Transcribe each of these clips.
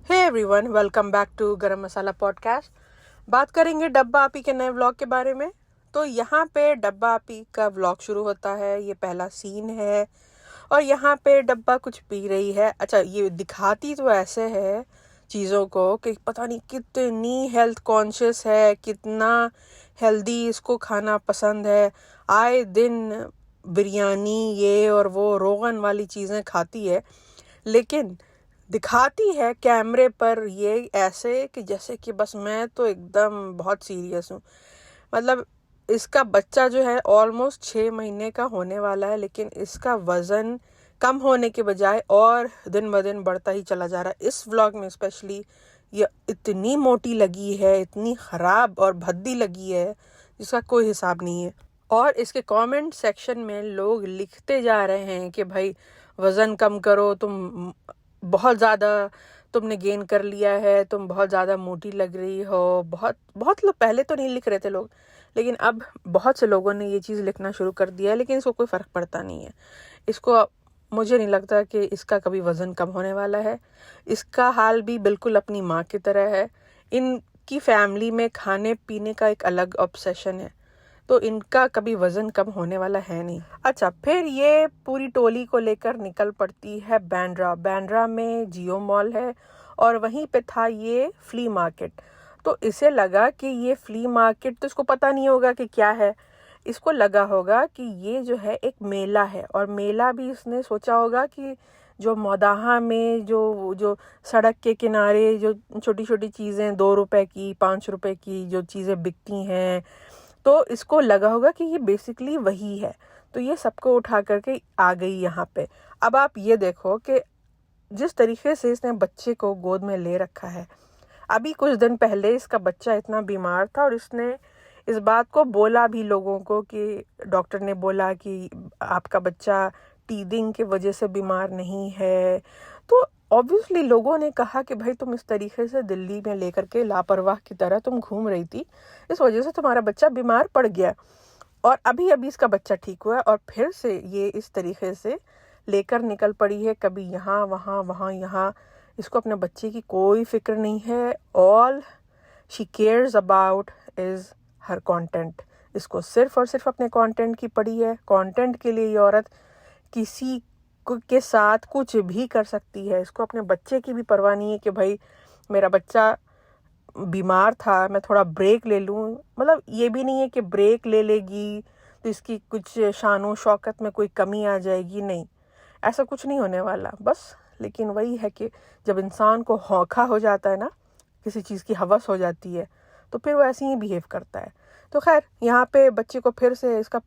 Hey everyone, welcome back to Garam Masala podcast. बात करेंगे डब्बा आपी के नए व्लॉग के बारे में। तो यहाँ पे डब्बा आपी का व्लॉग शुरू होता है। ये पहला सीन है और यहाँ पे डब्बा कुछ पी रही है। अच्छा, ये दिखाती तो ऐसे है चीज़ों को कि पता नहीं कितनी हेल्थ कॉन्शियस है, कितना हेल्दी इसको खाना पसंद है। आए दिन बिरयानी ये और वो रोगन वाली चीज़ें खाती है, लेकिन दिखाती है कैमरे पर ये ऐसे कि जैसे कि बस मैं तो एकदम बहुत सीरियस हूँ। मतलब इसका बच्चा जो है ऑलमोस्ट 6 महीने का होने वाला है, लेकिन इसका वज़न कम होने के बजाय और दिन ब दिन बढ़ता ही चला जा रहा है। इस व्लॉग में स्पेशली ये इतनी मोटी लगी है, इतनी ख़राब और भद्दी लगी है जिसका कोई हिसाब नहीं है। और इसके कमेंट सेक्शन में लोग लिखते जा रहे हैं कि भाई वज़न कम करो, तुम बहुत ज़्यादा तुमने गेन कर लिया है, तुम बहुत ज़्यादा मोटी लग रही हो। बहुत बहुत लोग पहले तो नहीं लिख रहे थे लोग, लेकिन अब बहुत से लोगों ने ये चीज़ लिखना शुरू कर दिया है, लेकिन इसको कोई फ़र्क पड़ता नहीं है। इसको मुझे नहीं लगता कि इसका कभी वज़न कम होने वाला है। इसका हाल भी बिल्कुल अपनी माँ की तरह है। इनकी फैमिली में खाने पीने का एक अलग ऑब्सेशन है, तो इनका कभी वज़न कम होने वाला है नहीं। अच्छा, फिर ये पूरी टोली को लेकर निकल पड़ती है बांद्रा। बांद्रा में जियो मॉल है और वहीं पे था ये फ्ली मार्केट। तो इसे लगा कि ये फ्ली मार्केट, तो इसको पता नहीं होगा कि क्या है। इसको लगा होगा कि ये जो है एक मेला है, और मेला भी इसने सोचा होगा कि जो मौदाहा में जो जो सड़क के किनारे जो छोटी छोटी चीज़ें 2 रुपए की 5 रुपए की जो चीज़ें बिकती हैं, तो इसको लगा होगा कि ये बेसिकली वही है। तो ये सबको उठा करके आ गई यहाँ पे। अब आप ये देखो कि जिस तरीके से इसने बच्चे को गोद में ले रखा है। अभी कुछ दिन पहले इसका बच्चा इतना बीमार था और इसने इस बात को बोला भी लोगों को कि डॉक्टर ने बोला कि आपका बच्चा टीदिंग की वजह से बीमार नहीं है। तो ऑब्वियसली लोगों ने कहा कि भाई तुम इस तरीके से दिल्ली में लेकर के लापरवाह की तरह तुम घूम रही थी, इस वजह से तुम्हारा बच्चा बीमार पड़ गया। और अभी अभी इसका बच्चा ठीक हुआ है और फिर से ये इस तरीके से लेकर निकल पड़ी है, कभी यहाँ वहाँ वहाँ यहाँ। इसको अपने बच्चे की कोई फिक्र नहीं है। All she cares about is her content. इसको सिर्फ और सिर्फ अपने कंटेंट की पड़ी है। कंटेंट के लिए ये औरत किसी के साथ कुछ भी कर सकती है। इसको अपने बच्चे की भी परवाह नहीं है कि भाई मेरा बच्चा बीमार था, मैं थोड़ा ब्रेक ले लूँ। मतलब ये भी नहीं है कि ब्रेक ले लेगी तो इसकी कुछ शानो शौकत में कोई कमी आ जाएगी। नहीं, ऐसा कुछ नहीं होने वाला। बस लेकिन वही है कि जब इंसान को हौखा हो जाता है ना, किसी चीज़ की हवस हो जाती है, तो फिर वो ऐसे ही बिहेव करता है। तो खैर, यहाँ पे बच्चे को फिर से इसका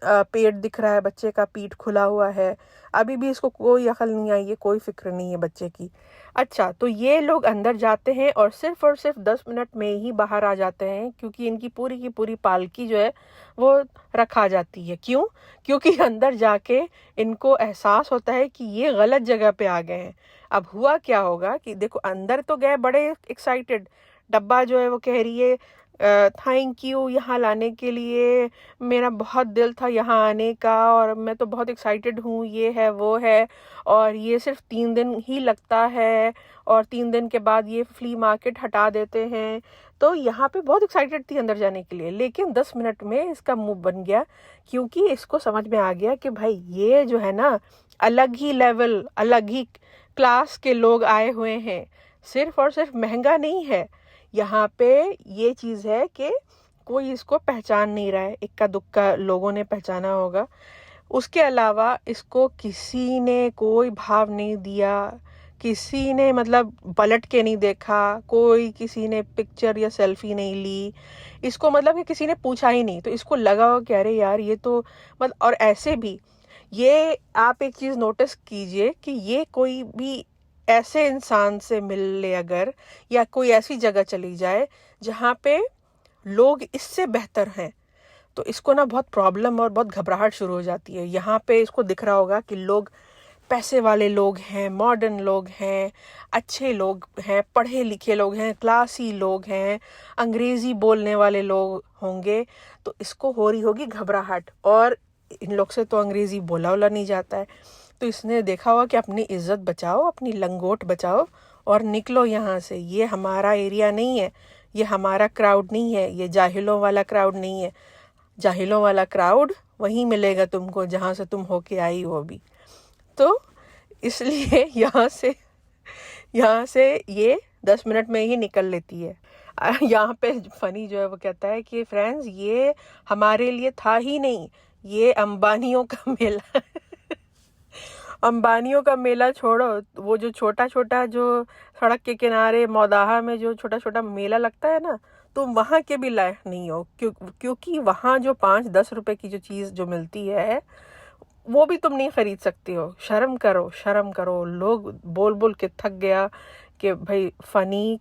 पेट दिख रहा है, बच्चे का पीठ खुला हुआ है। अभी भी इसको कोई अकल नहीं आई है, कोई फिक्र नहीं है बच्चे की। अच्छा, तो ये लोग अंदर जाते हैं और सिर्फ 10 मिनट में ही बाहर आ जाते हैं, क्योंकि इनकी पूरी की पूरी पालकी जो है वो रखा जाती है। क्यों? क्योंकि अंदर जाके इनको एहसास होता है कि ये गलत जगह पे आ गए हैं। अब हुआ क्या होगा कि देखो, अंदर तो गए बड़े एक्साइटेड। डब्बा जो है वो कह रही है थैंक यू यहाँ लाने के लिए, मेरा बहुत दिल था यहाँ आने का और मैं तो बहुत एक्साइटेड हूँ, ये है वो है, और ये सिर्फ 3 दिन ही लगता है और 3 दिन के बाद ये फ्ली मार्केट हटा देते हैं। तो यहाँ पे बहुत एक्साइटेड थी अंदर जाने के लिए, लेकिन 10 मिनट में इसका मुंह बन गया, क्योंकि इसको समझ में आ गया कि भाई ये जो है ना, अलग ही लेवल, अलग ही क्लास के लोग आए हुए हैं। सिर्फ और सिर्फ महंगा नहीं है, यहाँ पे ये चीज़ है कि कोई इसको पहचान नहीं रहा है। इक्का दुक्का लोगों ने पहचाना होगा, उसके अलावा इसको किसी ने कोई भाव नहीं दिया। किसी ने मतलब पलट के नहीं देखा, कोई किसी ने पिक्चर या सेल्फी नहीं ली इसको, मतलब कि किसी ने पूछा ही नहीं। तो इसको लगा हो कि अरे यार ये तो मतलब, और ऐसे भी ये आप एक चीज़ नोटिस कीजिए कि ये कोई भी ऐसे इंसान से मिल ले अगर, या कोई ऐसी जगह चली जाए जहाँ पे लोग इससे बेहतर हैं, तो इसको ना बहुत प्रॉब्लम और बहुत घबराहट शुरू हो जाती है। यहाँ पे इसको दिख रहा होगा कि लोग पैसे वाले लोग हैं, मॉडर्न लोग हैं, अच्छे लोग हैं, पढ़े लिखे लोग हैं, क्लासी लोग हैं, अंग्रेज़ी बोलने वाले लोग होंगे। तो इसको हो रही होगी घबराहट, और इन लोग से तो अंग्रेज़ी बोला नहीं जाता है। तो इसने देखा होगा कि अपनी इज्जत बचाओ, अपनी लंगोट बचाओ, और निकलो यहाँ से, ये हमारा एरिया नहीं है, ये हमारा क्राउड नहीं है, ये जाहिलों वाला क्राउड नहीं है। जाहिलों वाला क्राउड वहीं मिलेगा तुमको जहाँ से तुम होके आई हो अभी। तो इसलिए यहाँ से ये 10 मिनट में ही निकल लेती है। यहाँ पे फनी जो है वो कहता है कि फ्रेंड्स, ये हमारे लिए था ही नहीं, ये अंबानियों का मेला अंबानियों का मेला छोड़ो, वो जो छोटा छोटा जो सड़क के किनारे मौदाहा में जो छोटा छोटा मेला लगता है ना, तुम वहाँ के भी लायक नहीं हो। क्योंकि वहाँ जो 5-10 रुपए की जो चीज़ जो मिलती है वो भी तुम नहीं खरीद सकती हो। शर्म करो, शर्म करो। लोग बोल बोल के थक गया कि भाई फनी,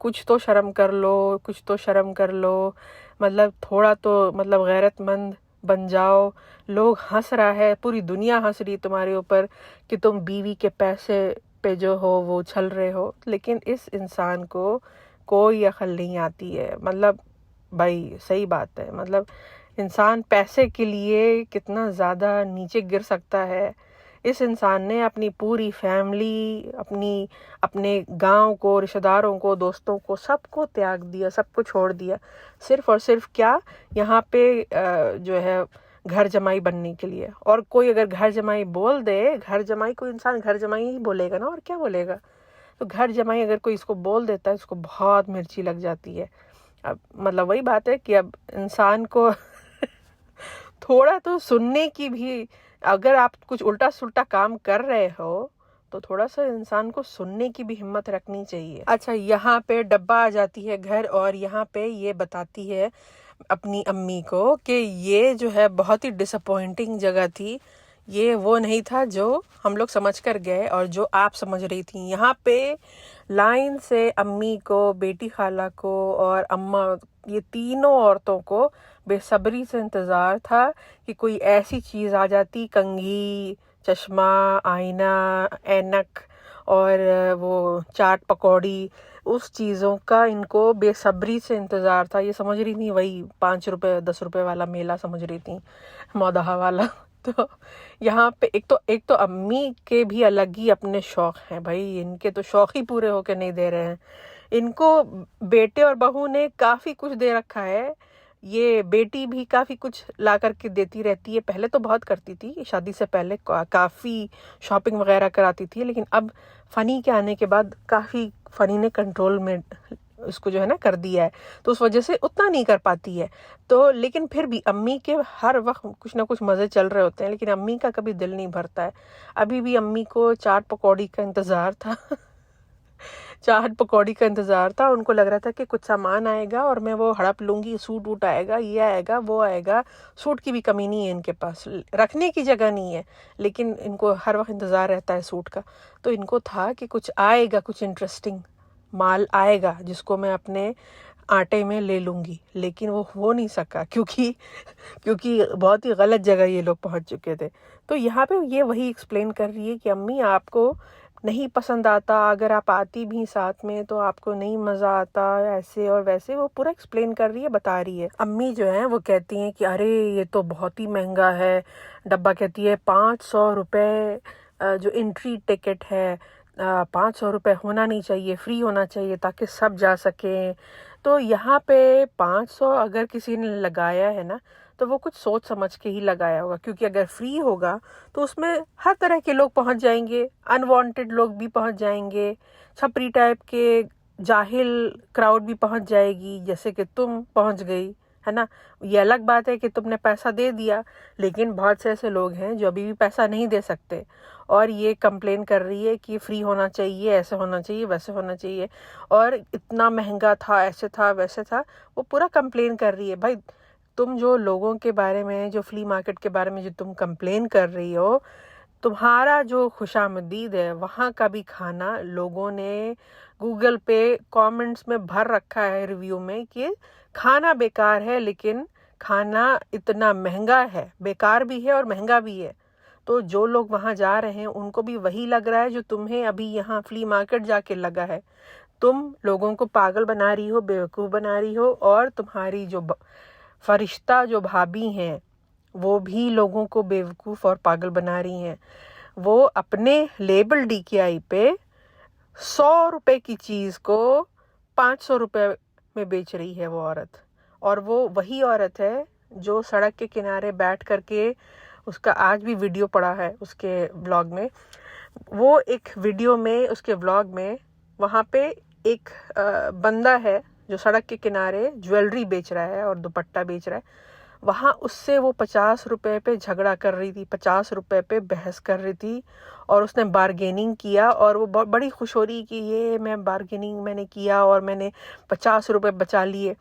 कुछ तो शर्म कर लो, कुछ तो शर्म कर लो, मतलब थोड़ा तो मतलब गैरतमंद बन जाओ। लोग हंस रहा है, पूरी दुनिया हंस रही तुम्हारे ऊपर कि तुम बीवी के पैसे पे जो हो वो छल रहे हो, लेकिन इस इंसान को कोई अकल नहीं आती है। मतलब भाई सही बात है, मतलब इंसान पैसे के लिए कितना ज़्यादा नीचे गिर सकता है। इस इंसान ने अपनी पूरी फैमिली, अपने गांव को, रिश्तेदारों को, दोस्तों को, सबको त्याग दिया, सबको छोड़ दिया, सिर्फ और सिर्फ क्या, यहाँ पे जो है घर जमाई बनने के लिए। और कोई अगर घर जमाई बोल दे, घर जमाई, कोई इंसान घर जमाई ही बोलेगा ना, और क्या बोलेगा। तो घर जमाई अगर कोई इसको बोल देता है, इसको बहुत मिर्ची लग जाती है। अब मतलब वही बात है कि अब इंसान को थोड़ा तो सुनने की भी, अगर आप कुछ उल्टा सुल्टा काम कर रहे हो तो थोड़ा सा इंसान को सुनने की भी हिम्मत रखनी चाहिए। अच्छा, यहाँ पे डब्बा आ जाती है घर, और यहाँ पे ये बताती है अपनी अम्मी को कि ये जो है बहुत ही डिसअपॉइंटिंग जगह थी, ये वो नहीं था जो हम लोग समझ कर गए और जो आप समझ रही थी। यहाँ पे लाइन से अम्मी को, बेटी खाला को और अम्मा, ये तीनों औरतों को बेसब्री से इंतज़ार था कि कोई ऐसी चीज़ आ जाती, कंघी, चश्मा, आईना, ऐनक और वो चाट पकौड़ी, उस चीज़ों का इनको बेसब्री से इंतज़ार था। ये समझ रही थी वही 5 रुपए 10 रुपए वाला मेला समझ रही थी, मौदहा वाला। तो यहाँ पे एक तो अम्मी के भी अलग ही अपने शौक हैं भाई, इनके तो शौक ही पूरे होके नहीं दे रहे हैं। इनको बेटे और बहू ने काफ़ी कुछ दे रखा है। ये बेटी भी काफ़ी कुछ ला करके देती रहती है। पहले तो बहुत करती थी, शादी से पहले काफ़ी शॉपिंग वगैरह कराती थी, लेकिन अब फ़नी के आने के बाद काफ़ी फ़नी ने कंट्रोल में इसको जो है ना कर दिया है, तो उस वजह से उतना नहीं कर पाती है। तो लेकिन फिर भी अम्मी के हर वक्त कुछ ना कुछ मज़े चल रहे होते हैं, लेकिन अम्मी का कभी दिल नहीं भरता है। अभी भी अम्मी को चाट पकौड़ी का इंतज़ार था चाट पकौड़ी का इंतज़ार था। उनको लग रहा था कि कुछ सामान आएगा और मैं वो हड़प लूँगी, सूट वूट आएगा, ये आएगा, वो आएगा। सूट की भी कमी नहीं है इनके पास, रखने की जगह नहीं है, लेकिन इनको हर वक्त इंतज़ार रहता है सूट का। तो इनको था कि कुछ आएगा, कुछ इंटरेस्टिंग माल आएगा जिसको मैं अपने आटे में ले लूँगी, लेकिन वो हो नहीं सका क्योंकि बहुत ही गलत जगह ये लोग पहुँच चुके थे। तो यहाँ पे ये वही एक्सप्लेन कर रही है कि अम्मी, आपको नहीं पसंद आता, अगर आप आती भी साथ में तो आपको नहीं मज़ा आता, ऐसे और वैसे वो पूरा एक्सप्लेन कर रही है, बता रही है। अम्मी जो है वो कहती हैं कि अरे ये तो बहुत ही महंगा है डब्बा। कहती है 500 रुपये जो एंट्री टिकट है, 500 रुपये होना नहीं चाहिए, फ्री होना चाहिए ताकि सब जा सकें। तो यहाँ पे 500 अगर किसी ने लगाया है ना, तो वो कुछ सोच समझ के ही लगाया होगा, क्योंकि अगर फ्री होगा तो उसमें हर तरह के लोग पहुंच जाएंगे, अनवांटेड लोग भी पहुंच जाएंगे, छपरी टाइप के जाहिल क्राउड भी पहुंच जाएगी, जैसे कि तुम पहुंच गई, है ना। ये अलग बात है कि तुमने पैसा दे दिया, लेकिन बहुत से ऐसे लोग हैं जो अभी भी पैसा नहीं दे सकते, और ये कंप्लेन कर रही है कि फ्री होना चाहिए, ऐसे होना चाहिए, वैसे होना चाहिए, और इतना महंगा था, ऐसे था, वैसे था। वो पूरा कंप्लेन कर रही है। भाई तुम जो लोगों के बारे में, जो फ्ली मार्केट के बारे में जो तुम कंप्लेन कर रही हो, तुम्हारा जो खुशामदीद है वहाँ का भी खाना लोगों ने गूगल पे कमेंट्स में भर रखा है, रिव्यू में, कि खाना बेकार है, लेकिन खाना इतना महंगा है, बेकार भी है और महंगा भी है। तो जो लोग वहाँ जा रहे हैं उनको भी वही लग रहा है जो तुम्हें अभी यहाँ फ्ली मार्केट जाके लगा है। तुम लोगों को पागल बना रही हो, बेवकूफ़ बना रही हो, और तुम्हारी जो फरिश्ता जो भाभी हैं वो भी लोगों को बेवकूफ़ और पागल बना रही हैं। वो अपने लेबल DKI पे 100 रुपए की चीज़ को 500 रुपए में बेच रही है वो औरत। और वो वही औरत है जो सड़क के किनारे बैठ करके, उसका आज भी वीडियो पड़ा है उसके व्लॉग में, वो एक वीडियो में उसके व्लॉग में वहाँ पे एक बंदा है जो सड़क के किनारे ज्वेलरी बेच रहा है और दुपट्टा बेच रहा है। वहाँ उससे वो 50 रुपए पे झगड़ा कर रही थी, 50 रुपए पे बहस कर रही थी, और उसने बार्गेनिंग किया और वो बहुत बड़ी खुश हो रही कि ये मैं बार्गेनिंग मैंने किया और मैंने 50 रुपए बचा लिए।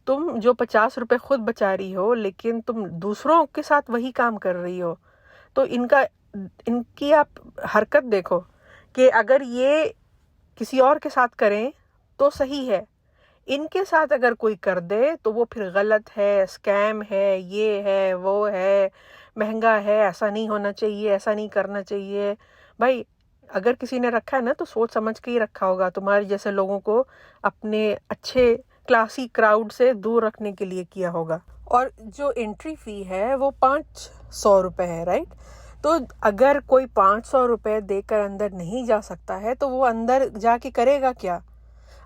तुम जो 50 रुपए खुद बचा रही हो, लेकिन तुम दूसरों के साथ वही काम कर रही हो। तो इनकी आप हरकत देखो कि अगर ये किसी और के साथ करें तो सही है, इनके साथ अगर कोई कर दे तो वो फिर गलत है, स्कैम है, ये है, वो है, महंगा है, ऐसा नहीं होना चाहिए, ऐसा नहीं करना चाहिए। भाई अगर किसी ने रखा है ना तो सोच समझ के ही रखा होगा, तुम्हारे जैसे लोगों को अपने अच्छे क्लासी क्राउड से दूर रखने के लिए किया होगा। और जो एंट्री फी है वो 500 रुपये है, राइट। तो अगर कोई 500 रुपये देकर अंदर नहीं जा सकता है तो वो अंदर जाके करेगा क्या?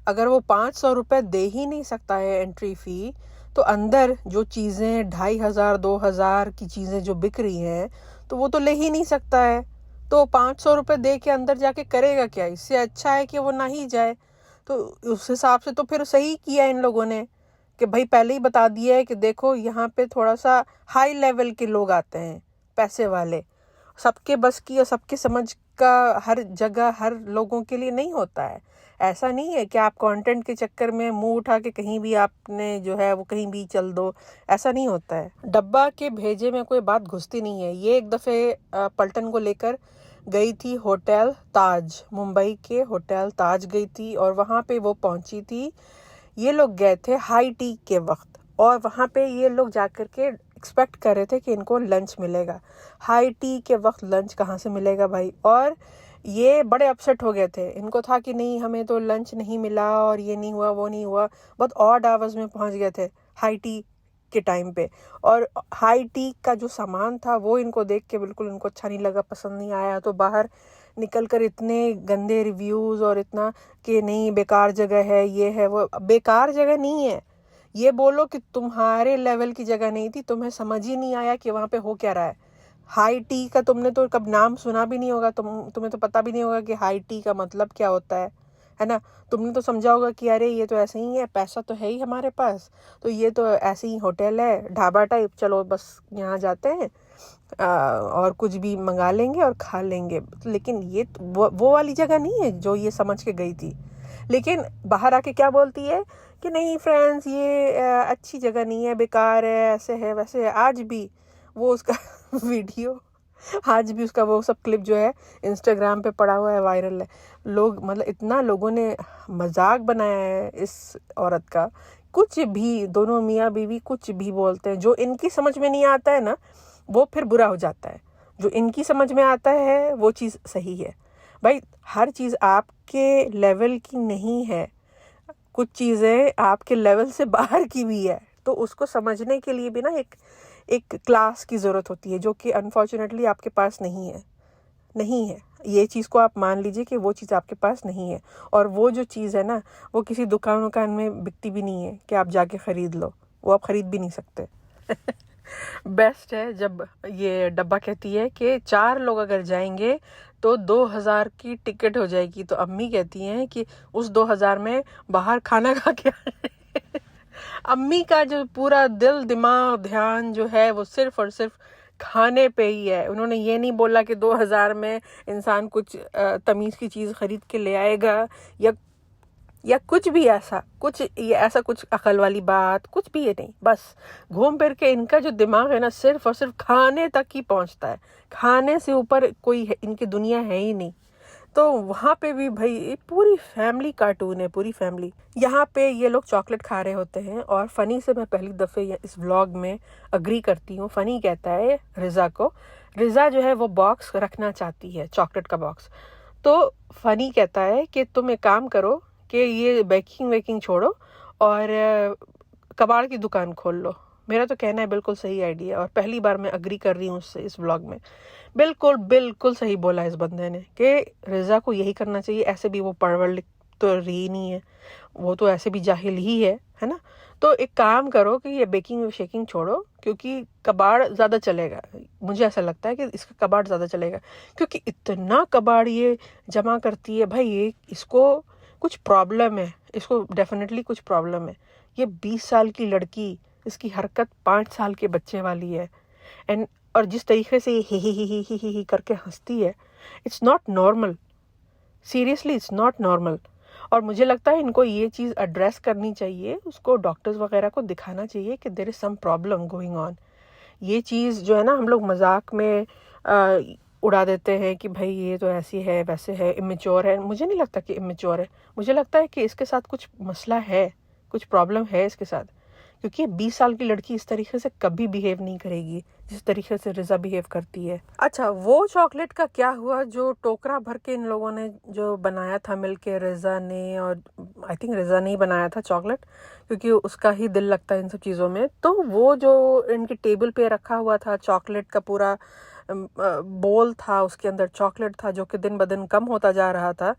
अगर वो 500 रुपये दे ही नहीं सकता है एंट्री फी, तो अंदर जो चीज़ें 2500 2000 की चीज़ें जो बिक रही हैं तो वो तो ले ही नहीं सकता है। तो 500 रुपये दे के अंदर जाके करेगा क्या? इससे अच्छा है कि वो ना ही जाए। तो उस हिसाब से तो फिर सही किया इन लोगों ने कि भाई पहले ही बता दिया है कि देखो यहाँ पे थोड़ा सा हाई लेवल के लोग आते हैं, पैसे वाले। सबके बस की और सबके समझ का हर जगह हर लोगों के लिए नहीं होता है। ऐसा नहीं है कि आप कंटेंट के चक्कर में मुंह उठा के कहीं भी आपने जो है वो कहीं भी चल दो, ऐसा नहीं होता है। डब्बा के भेजे में कोई बात घुसती नहीं है। ये एक दफ़े पलटन को लेकर गई थी होटल ताज, मुंबई के होटल ताज गई थी और वहाँ पे वो पहुँची थी। ये लोग गए थे हाई टी के वक्त और वहाँ पे ये लोग जाकर के एक्सपेक्ट कर रहे थे कि इनको लंच मिलेगा। हाई टी के वक्त लंच कहाँ से मिलेगा भाई? और ये बड़े अपसेट हो गए थे। इनको था कि नहीं हमें तो लंच नहीं मिला और ये नहीं हुआ वो नहीं हुआ। बहुत ऑड आवर्स में पहुँच गए थे हाई टी के टाइम पे। और हाई टी का जो सामान था वो इनको देख के बिल्कुल इनको अच्छा नहीं लगा, पसंद नहीं आया। तो बाहर निकल कर इतने गंदे रिव्यूज़ और इतना कि नहीं बेकार जगह है, ये है वो। बेकार जगह नहीं है, ये बोलो कि तुम्हारे लेवल की जगह नहीं थी, तुम्हें समझ ही नहीं आया कि वहाँ पे हो क्या रहा है। हाई टी का तुमने तो कब नाम सुना भी नहीं होगा, तुम्हें तो पता भी नहीं होगा कि हाई टी का मतलब क्या होता है ना। तुमने तो समझा होगा कि अरे ये तो ऐसे ही है, पैसा तो है ही हमारे पास, तो ये तो ऐसे ही होटल है, ढाबा टाइप, चलो बस यहाँ जाते हैं और कुछ भी मंगा लेंगे और खा लेंगे। लेकिन ये वो वाली जगह नहीं है जो ये समझ के गई थी। लेकिन बाहर आके क्या बोलती है कि नहीं फ्रेंड्स ये अच्छी जगह नहीं है, बेकार है, ऐसे है वैसे है। आज भी वो उसका वीडियो, आज भी उसका वो सब क्लिप जो है इंस्टाग्राम पे पड़ा हुआ है, वायरल है। लोग मतलब इतना लोगों ने मजाक बनाया है इस औरत का। कुछ भी, दोनों मियाँ बीवी कुछ भी बोलते हैं, जो इनकी समझ में नहीं आता है ना वो फिर बुरा हो जाता है, जो इनकी समझ में आता है वो चीज़ सही है। भाई हर चीज़ आपके लेवल की नहीं है, कुछ चीज़ें आपके लेवल से बाहर की भी है। तो उसको समझने के लिए भी ना एक क्लास की ज़रूरत होती है, जो कि अनफॉर्चुनेटली आपके पास नहीं है। ये चीज़ को आप मान लीजिए कि वो चीज़ आपके पास नहीं है। और वो जो चीज़ है ना वो किसी दुकान में बिकती भी नहीं है कि आप जाके ख़रीद लो, वो आप ख़रीद भी नहीं सकते। बेस्ट है जब ये डब्बा कहती है कि 4 लोग अगर जाएंगे तो 2000 की टिकट हो जाएगी। तो अम्मी कहती हैं कि उस 2000 में बाहर खाना खा के अम्मी का जो पूरा दिल दिमाग ध्यान जो है वो सिर्फ और सिर्फ खाने पे ही है। उन्होंने ये नहीं बोला कि 2000 में इंसान कुछ तमीज़ की चीज़ खरीद के ले आएगा या कुछ भी ऐसा कुछ अकल वाली बात कुछ भी है नहीं। बस घूम फिर के इनका जो दिमाग है ना सिर्फ और सिर्फ खाने तक ही पहुंचता है, खाने से ऊपर कोई इनकी दुनिया है ही नहीं। तो वहाँ पे भी भाई पूरी फैमिली कार्टून है, पूरी फैमिली। यहाँ पे ये लोग चॉकलेट खा रहे होते हैं और फ़नी से मैं पहली दफ़े इस व्लॉग में अग्री करती हूँ। फ़नी कहता है रिज़ा को, रिज़ा जो है वो बॉक्स रखना चाहती है, चॉकलेट का बॉक्स। तो फ़नी कहता है कि तुम एक काम करो कि ये बेकिंग वेकिंग छोड़ो और कबाड़ की दुकान खोल लो। मेरा तो कहना है बिल्कुल सही आइडिया, और पहली बार मैं अग्री कर रही हूँ उससे इस व्लॉग में। बिल्कुल बिल्कुल सही बोला इस बंदे ने कि रिजा को यही करना चाहिए। ऐसे भी वो पढ़ लिख तो रही नहीं है, वो तो ऐसे भी जाहिल ही है ना। तो एक काम करो कि ये बेकिंग शेकिंग छोड़ो, क्योंकि कबाड़ ज़्यादा चलेगा। मुझे ऐसा लगता है कि इसका कबाड़ ज़्यादा चलेगा, क्योंकि इतना कबाड़ ये जमा करती है भाई। ये इसको कुछ प्रॉब्लम है, इसको डेफिनेटली कुछ प्रॉब्लम है। ये 20 साल की लड़की, इसकी हरकत 5 साल के बच्चे वाली है। एंड और जिस तरीके से ये ही करके हंसती है, it's not normal. Seriously it's not normal. और मुझे लगता है इनको ये चीज़ एड्रेस करनी चाहिए, उसको डॉक्टर्स वगैरह को दिखाना चाहिए कि there is some problem going on. ये चीज़ जो है ना, हम लोग मजाक में उड़ा देते हैं कि भाई ये तो ऐसी है वैसे है, इमेच्योर है। मुझे नहीं लगता कि इमेच्योर है, मुझे लगता है कि इसके साथ कुछ मसला है, कुछ प्रॉब्लम है इसके साथ। क्योंकि 20 साल की लड़की इस तरीके से कभी बिहेव नहीं करेगी जिस तरीके से रिजा बिहेव करती है। अच्छा, वो चॉकलेट का क्या हुआ जो टोकरा भर के इन लोगों ने जो बनाया था मिलके, रिजा ने, और आई थिंक रिजा ने ही बनाया था चॉकलेट, क्योंकि उसका ही दिल लगता है इन सब चीज़ों में। तो वो जो इनके टेबल पे रखा हुआ था चॉकलेट का पूरा बोल था, उसके अंदर चॉकलेट था जो कि दिन ब दिन कम होता जा रहा था।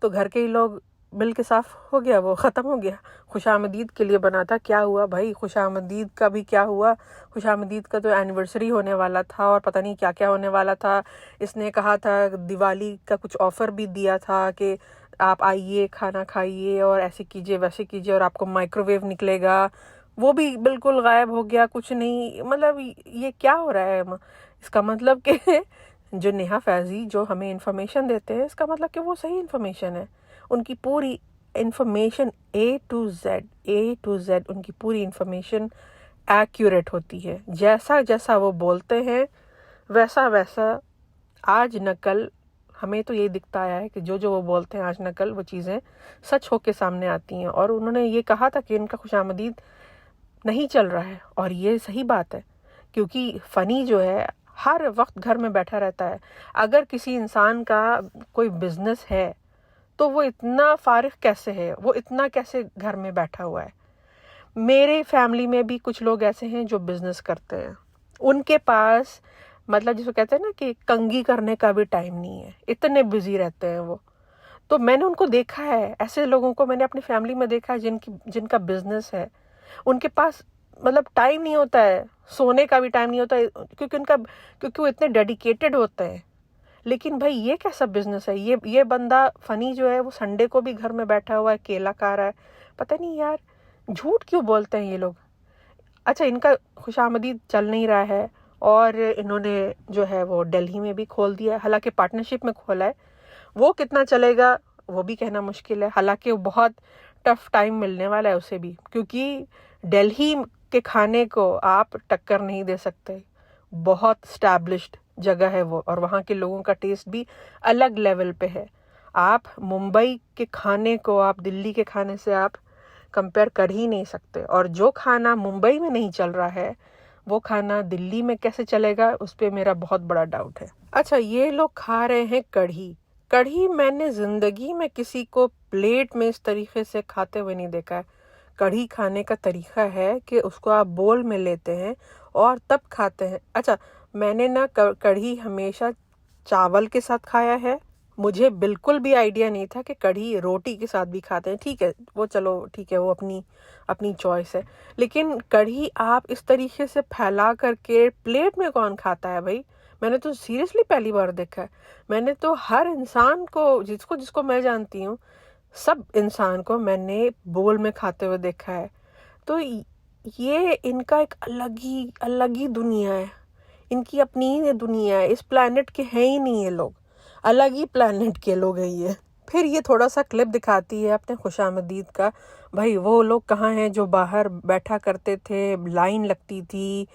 तो घर के ही लोग मिल के साफ हो गया, वो ख़त्म हो गया। खुशामदीद के लिए बना था, क्या हुआ भाई? खुशामदीद का भी क्या हुआ? खुशामदीद का तो एनिवर्सरी होने वाला था और पता नहीं क्या क्या होने वाला था। इसने कहा था दिवाली का कुछ ऑफ़र भी दिया था कि आप आइए, खाना खाइए और ऐसे कीजिए वैसे कीजिए और आपको माइक्रोवेव निकलेगा। वो भी बिल्कुल गायब हो गया, कुछ नहीं। मतलब ये क्या हो रहा है? इसका मतलब कि जो नेहा फैज़ी जो हमें इंफॉर्मेशन देते हैं, इसका मतलब कि वो सही इंफॉर्मेशन है। उनकी पूरी इंफॉर्मेशन ए टू जेड उनकी पूरी इंफॉर्मेशन एक्यूरेट होती है। जैसा जैसा वो बोलते हैं वैसा वैसा आज न कल हमें तो ये दिखता आया है कि जो जो वो बोलते हैं आज न कल वो चीज़ें सच होके सामने आती हैं। और उन्होंने ये कहा था कि इनका खुशामदीद नहीं चल रहा है, और ये सही बात है, क्योंकि फ़नी जो है हर वक्त घर में बैठा रहता है। अगर किसी इंसान का कोई बिजनेस है तो वो इतना फारिग कैसे है, वो इतना कैसे घर में बैठा हुआ है? मेरे फैमिली में भी कुछ लोग ऐसे हैं जो बिजनेस करते हैं, उनके पास मतलब जिसको कहते हैं ना कि कंघी करने का भी टाइम नहीं है, इतने बिजी रहते हैं वो। तो मैंने उनको देखा है, ऐसे लोगों को मैंने अपनी फैमिली में देखा है जिनका बिजनेस है। उनके पास मतलब टाइम नहीं होता है, सोने का भी टाइम नहीं होता है, क्योंकि वो इतने डेडिकेटेड होते हैं। लेकिन भाई ये कैसा बिजनेस है? ये बंदा फनी जो है वो संडे को भी घर में बैठा हुआ है, केला खा रहा है। पता नहीं यार, झूठ क्यों बोलते हैं ये लोग? अच्छा, इनका खुशामदीद चल नहीं रहा है और इन्होंने जो है वो दिल्ली में भी खोल दिया है, हालांकि पार्टनरशिप में खोला है। वो कितना चलेगा वो भी कहना मुश्किल है, हालांकि वो बहुत टफ टाइम मिलने वाला है उसे भी, क्योंकि दिल्ली के खाने को आप टक्कर नहीं दे सकते। बहुत स्टैब्लिश्ड जगह है वो, और वहाँ के लोगों का टेस्ट भी अलग लेवल पे है। आप मुंबई के खाने को आप दिल्ली के खाने से आप कंपेयर कर ही नहीं सकते। और जो खाना मुंबई में नहीं चल रहा है वो खाना दिल्ली में कैसे चलेगा, उस पर मेरा बहुत बड़ा डाउट है। अच्छा, ये लोग खा रहे हैं कढ़ी। कढ़ी मैंने ज़िंदगी में किसी को प्लेट में इस तरीके से खाते हुए नहीं देखा है। कढ़ी खाने का तरीका है कि उसको आप बोल में लेते हैं और तब खाते हैं। अच्छा, मैंने ना कढ़ी हमेशा चावल के साथ खाया है। मुझे बिल्कुल भी आइडिया नहीं था कि कढ़ी रोटी के साथ भी खाते हैं। ठीक है, वो चलो ठीक है, वो अपनी अपनी चॉइस है। लेकिन कढ़ी आप इस तरीके से फैला करके प्लेट में कौन खाता है भाई? मैंने तो सीरियसली पहली बार देखा है। मैंने तो हर इंसान को, जिसको जिसको मैं जानती हूँ, सब इंसान को मैंने बोल में खाते हुए देखा है। तो ये इनका एक अलग ही दुनिया है, इनकी अपनी ही दुनिया है। इस प्लेनेट के हैं ही नहीं ये लोग, अलग ही प्लेनेट के लोग हैं ये। फिर ये थोड़ा सा क्लिप दिखाती है अपने खुशामदीद का। भाई वो लोग कहाँ हैं जो बाहर बैठा करते थे, लाइन लगती थी,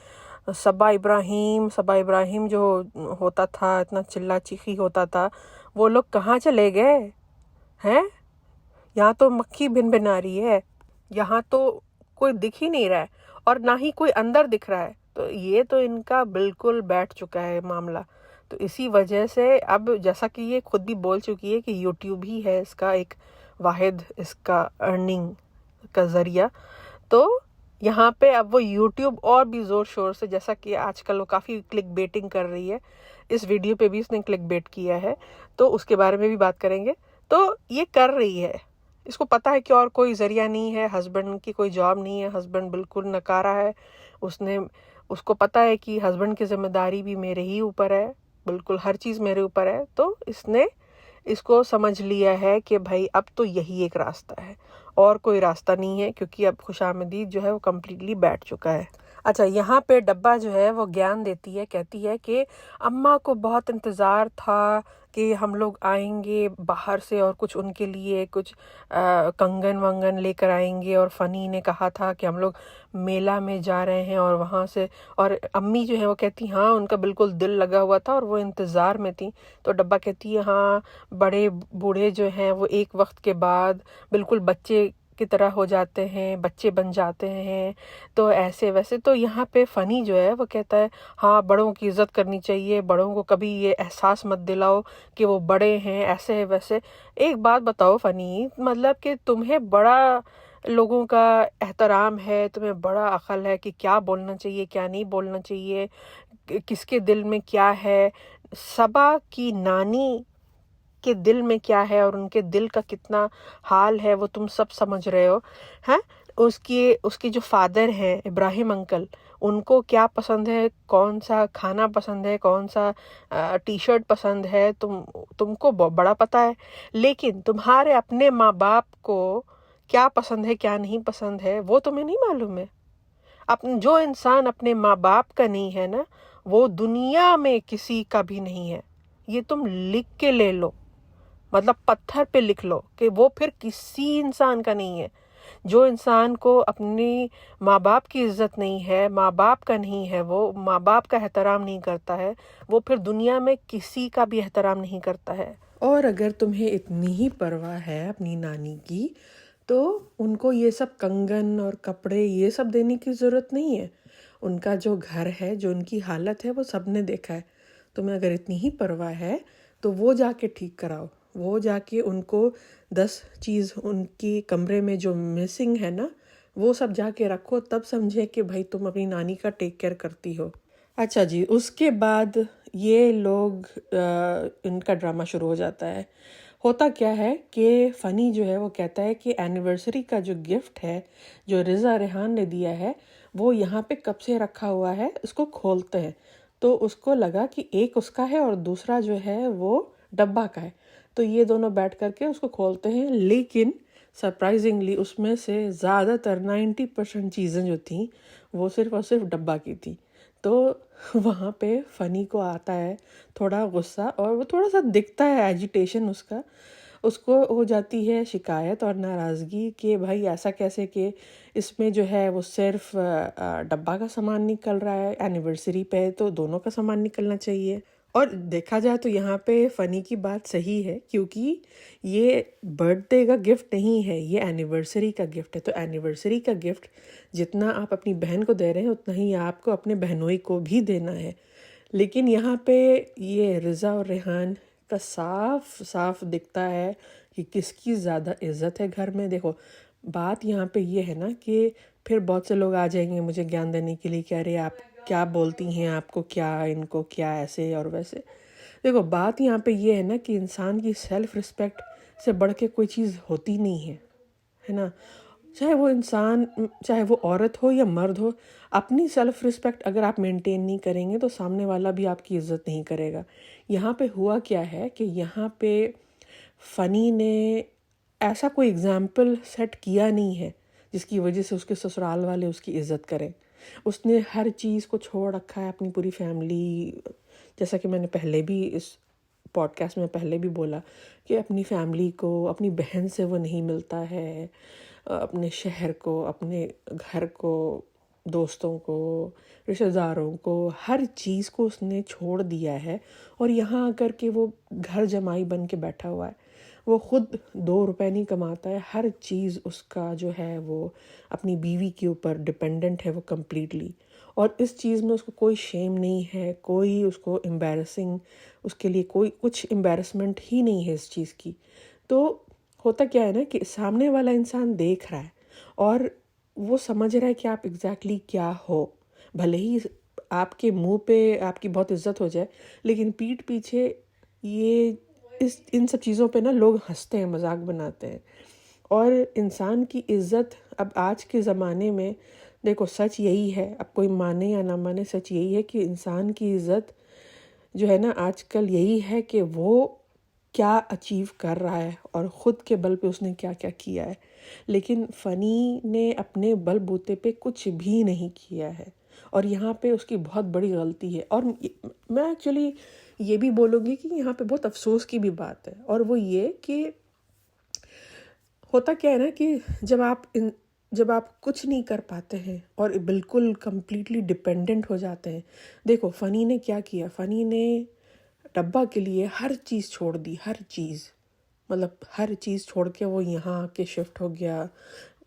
सबा इब्राहिम जो होता था, इतना चिल्ला चीखी होता था, वो लोग कहाँ चले गए हैं? यहाँ तो मक्खी भिन भिना रही है, यहाँ तो कोई दिख ही नहीं रहा है और ना ही कोई अंदर दिख रहा है। तो ये तो इनका बिल्कुल बैठ चुका है मामला। तो इसी वजह से अब जैसा कि ये खुद भी बोल चुकी है कि यूट्यूब ही है इसका एक वाहिद इसका अर्निंग का ज़रिया, तो यहाँ पे अब वो यूट्यूब और भी ज़ोर शोर से, जैसा कि आजकल वो काफ़ी क्लिक बेटिंग कर रही है, इस वीडियो पे भी उसने क्लिक बेट किया है, तो उसके बारे में भी बात करेंगे। तो ये कर रही है, इसको पता है कि और कोई ज़रिया नहीं है, हस्बैंड की कोई जॉब नहीं है, हस्बैंड बिल्कुल नकारा है, उसको पता है कि हस्बैंड की जिम्मेदारी भी मेरे ही ऊपर है, बिल्कुल हर चीज़ मेरे ऊपर है। तो इसने इसको समझ लिया है कि भाई अब तो यही एक रास्ता है और कोई रास्ता नहीं है, क्योंकि अब खुशामदीद जो है वो कम्प्लीटली बैठ चुका है। अच्छा, यहाँ पे डब्बा जो है वो ज्ञान देती है, कहती है कि अम्मा को बहुत इंतज़ार था कि हम लोग आएंगे बाहर से और कुछ उनके लिए कुछ कंगन वंगन लेकर आएंगे, और फ़नी ने कहा था कि हम लोग मेला में जा रहे हैं और वहाँ से, और अम्मी जो है वो कहती हाँ उनका बिल्कुल दिल लगा हुआ था और वो इंतज़ार में थी। तो डब्बा कहती है हाँ, बड़े बूढ़े जो हैं वो एक वक्त के बाद बिल्कुल बच्चे की तरह हो जाते हैं, बच्चे बन जाते हैं, तो ऐसे वैसे। तो यहाँ पे फ़नी जो है वो कहता है हाँ, बड़ों की इज़्ज़त करनी चाहिए, बड़ों को कभी ये एहसास मत दिलाओ कि वो बड़े हैं, ऐसे है वैसे। एक बात बताओ फ़नी, मतलब कि तुम्हें बड़ा लोगों का एहतराम है, तुम्हें बड़ा अक्ल है कि क्या बोलना चाहिए क्या नहीं बोलना चाहिए, किसके दिल में क्या है, सबा की नानी के दिल में क्या है और उनके दिल का कितना हाल है वो तुम सब समझ रहे हो हैं। उसकी जो फादर हैं इब्राहिम अंकल, उनको क्या पसंद है, कौन सा खाना पसंद है, कौन सा टी शर्ट पसंद है, तुमको बड़ा पता है। लेकिन तुम्हारे अपने माँ बाप को क्या पसंद है क्या नहीं पसंद है वो तुम्हें नहीं मालूम है। जो इंसान अपने माँ बाप का नहीं है ना, वो दुनिया में किसी का भी नहीं है। ये तुम लिख के ले लो, मतलब पत्थर पे लिख लो कि वो फिर किसी इंसान का नहीं है। जो इंसान को अपनी माँ बाप की इज्जत नहीं है, माँ बाप का नहीं है, वो माँ बाप का एहतराम नहीं करता है, वो फिर दुनिया में किसी का भी एहतराम नहीं करता है। और अगर तुम्हें इतनी ही परवाह है अपनी नानी की, तो उनको ये सब कंगन और कपड़े ये सब देने की ज़रूरत नहीं है। उनका जो घर है, जो उनकी हालत है, वो सबने देखा है। तुम्हें अगर इतनी ही परवाह है तो वो जाके ठीक कराओ, वो जाके उनको 10 चीज़ उनकी कमरे में जो मिसिंग है ना, वो सब जाके रखो, तब समझे कि भाई तुम अपनी नानी का टेक केयर करती हो। अच्छा जी, उसके बाद ये लोग इनका ड्रामा शुरू हो जाता है। होता क्या है कि फ़नी जो है वो कहता है कि एनिवर्सरी का जो गिफ्ट है जो रिज़ा रेहान ने दिया है वो यहाँ पे कब से रखा हुआ है, इसको खोलते हैं। तो उसको लगा कि एक उसका है और दूसरा जो है वो डब्बा का है। तो ये दोनों बैठ करके उसको खोलते हैं, लेकिन सरप्राइजिंगली उसमें से ज़्यादातर 90% चीज़ें जो थी वो सिर्फ़ और सिर्फ डब्बा की थी। तो वहाँ पे फ़नी को आता है थोड़ा गुस्सा, और वो थोड़ा सा दिखता है एजिटेशन उसको हो जाती है शिकायत और नाराज़गी कि भाई ऐसा कैसे कि इसमें जो है वो सिर्फ डब्बा का सामान निकल रहा है, एनिवर्सरी पे तो दोनों का सामान निकलना चाहिए। और देखा जाए तो यहाँ पे फ़नी की बात सही है, क्योंकि ये बर्थडे का गिफ्ट नहीं है, ये एनिवर्सरी का गिफ्ट है। तो एनिवर्सरी का गिफ्ट जितना आप अपनी बहन को दे रहे हैं उतना ही आपको अपने बहनोई को भी देना है। लेकिन यहाँ पे ये रिज़ा और रेहान का साफ साफ दिखता है कि किसकी ज़्यादा इज्जत है घर में। देखो, बात यहाँ पे ये है ना कि फिर बहुत से लोग आ जाएंगे मुझे ज्ञान देने के लिए कि अरे आप क्या बोलती हैं, आपको क्या, इनको क्या, ऐसे और वैसे। देखो, बात यहाँ पे ये है ना कि इंसान की सेल्फ रिस्पेक्ट से बढ़ के कोई चीज़ होती नहीं है ना। चाहे वो इंसान, चाहे वो औरत हो या मर्द हो, अपनी सेल्फ रिस्पेक्ट अगर आप मेंटेन नहीं करेंगे तो सामने वाला भी आपकी इज्जत नहीं करेगा। यहाँ पे हुआ क्या है कि यहाँ पे फ़नी ने ऐसा कोई एग्जाम्पल सेट किया नहीं है जिसकी वजह से उसके ससुराल वाले उसकी इज्जत करें। उसने हर चीज़ को छोड़ रखा है, अपनी पूरी फैमिली, जैसा कि मैंने पहले भी इस पॉडकास्ट में पहले भी बोला कि अपनी फैमिली को, अपनी बहन से वो नहीं मिलता है, अपने शहर को, अपने घर को, दोस्तों को, रिश्तेदारों को, हर चीज़ को उसने छोड़ दिया है। और यहाँ आकर के वो घर जमाई बन के बैठा हुआ है। वो खुद 2 रुपए नहीं कमाता है, हर चीज़ उसका जो है वो अपनी बीवी के ऊपर डिपेंडेंट है वो कम्प्लीटली। और इस चीज़ में उसको कोई शेम नहीं है, कोई उसको एम्बैरसिंग, उसके लिए कोई कुछ एम्बैरसमेंट ही नहीं है इस चीज़ की। तो होता क्या है ना कि सामने वाला इंसान देख रहा है और वो समझ रहा है कि आप एग्जैक्टली क्या हो। भले ही आपके मुंह पे आपकी बहुत इज्जत हो जाए, लेकिन पीठ पीछे ये इन सब चीज़ों पे ना लोग हंसते हैं, मजाक बनाते हैं। और इंसान की इज्जत अब आज के ज़माने में, देखो सच यही है, अब कोई माने या ना माने, सच यही है कि इंसान की इज्जत जो है ना आजकल यही है कि वो क्या अचीव कर रहा है और ख़ुद के बल पे उसने क्या क्या किया है। लेकिन फ़नी ने अपने बलबूते पे कुछ भी नहीं किया है, और यहाँ पे उसकी बहुत बड़ी गलती है। और मैं एक्चुअली ये भी बोलूँगी कि यहाँ पे बहुत अफसोस की भी बात है, और वो ये कि होता क्या है ना कि जब आप कुछ नहीं कर पाते हैं और बिल्कुल कंप्लीटली डिपेंडेंट हो जाते हैं। देखो फ़नी ने क्या किया, फ़नी ने डब्बा के लिए हर चीज़ छोड़ दी, हर चीज़, मतलब हर चीज़ छोड़ के वो यहाँ आके शिफ्ट हो गया।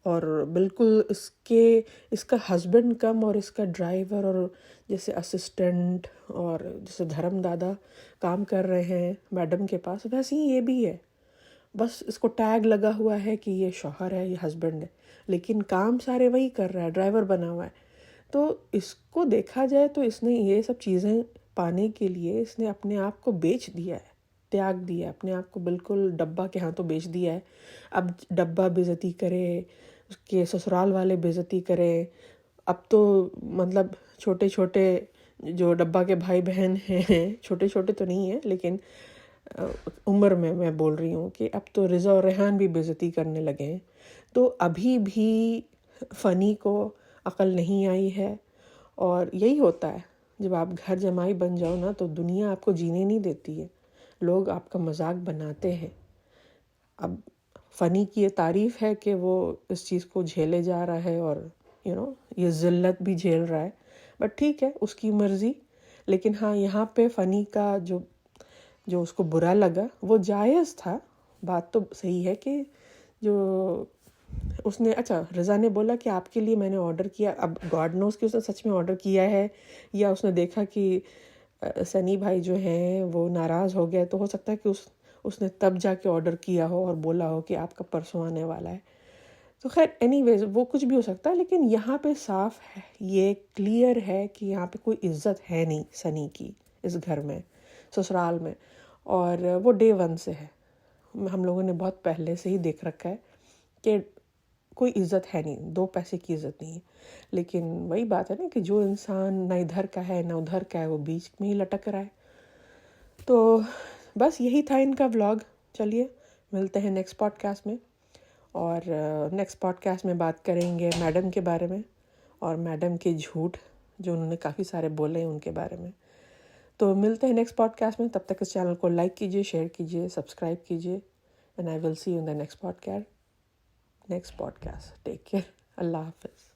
और बिल्कुल इसका हस्बैंड कम और इसका ड्राइवर और जैसे असिस्टेंट और जैसे धर्म दादा काम कर रहे हैं मैडम के पास, वैसे ही ये भी है। बस इसको टैग लगा हुआ है कि ये शौहर है, ये हस्बैंड है, लेकिन काम सारे वही कर रहा है, ड्राइवर बना हुआ है। तो इसको देखा जाए तो इसने ये सब चीज़ें पाने के लिए इसने अपने आप को बेच दिया है, त्याग दिया है अपने आप को, बिल्कुल डब्बा के हाथों बेच दिया है। अब डब्बा बेइज्जती करे, उसके ससुराल वाले बेइज्जती करें। अब तो मतलब छोटे छोटे जो डब्बा के भाई बहन हैं, छोटे छोटे तो नहीं है लेकिन उम्र में मैं बोल रही हूँ कि अब तो रिज़ा और रेहान भी बेइज्जती करने लगे हैं। तो अभी भी फ़नी को अकल नहीं आई है। और यही होता है, जब आप घर जमाई बन जाओ ना तो दुनिया आपको जीने नहीं देती है, लोग आपका मजाक बनाते हैं। अब फ़नी की ये तारीफ़ है कि वो इस चीज़ को झेले जा रहा है और ये ज़िल्लत भी झेल रहा है, बट ठीक है, उसकी मर्ज़ी। लेकिन हाँ, यहाँ पे फ़नी का जो उसको बुरा लगा वो जायज़ था। बात तो सही है कि जो उसने, अच्छा रज़ा ने बोला कि आपके लिए मैंने ऑर्डर किया। अब गॉड नोज़ कि उसने सच में ऑर्डर किया है या उसने देखा कि सनी भाई जो हैं वो नाराज़ हो गए, तो हो सकता है कि उसने तब जाके ऑर्डर किया हो और बोला हो कि आपका परसों आने वाला है। तो खैर एनीवेज वो कुछ भी हो सकता है, लेकिन यहाँ पे साफ है, ये क्लियर है कि यहाँ पे कोई इज्जत है नहीं सनी की इस घर में, ससुराल में। और वो डे वन से है, हम लोगों ने बहुत पहले से ही देख रखा है कि कोई इज्जत है नहीं, दो पैसे की इज्जत नहीं है। लेकिन वही बात है ना कि जो इंसान ना इधर का है ना उधर का है, वो बीच में ही लटक रहा है। तो बस यही था इनका व्लॉग। चलिए मिलते हैं नेक्स्ट पॉडकास्ट में, और नेक्स्ट पॉडकास्ट में बात करेंगे मैडम के बारे में और मैडम के झूठ जो उन्होंने काफ़ी सारे बोले हैं उनके बारे में। तो मिलते हैं नेक्स्ट पॉडकास्ट में, तब तक इस चैनल को लाइक कीजिए, शेयर कीजिए, सब्सक्राइब कीजिए, and I will see you in the next podcast. Take care, अल्लाह हाफ़िज़।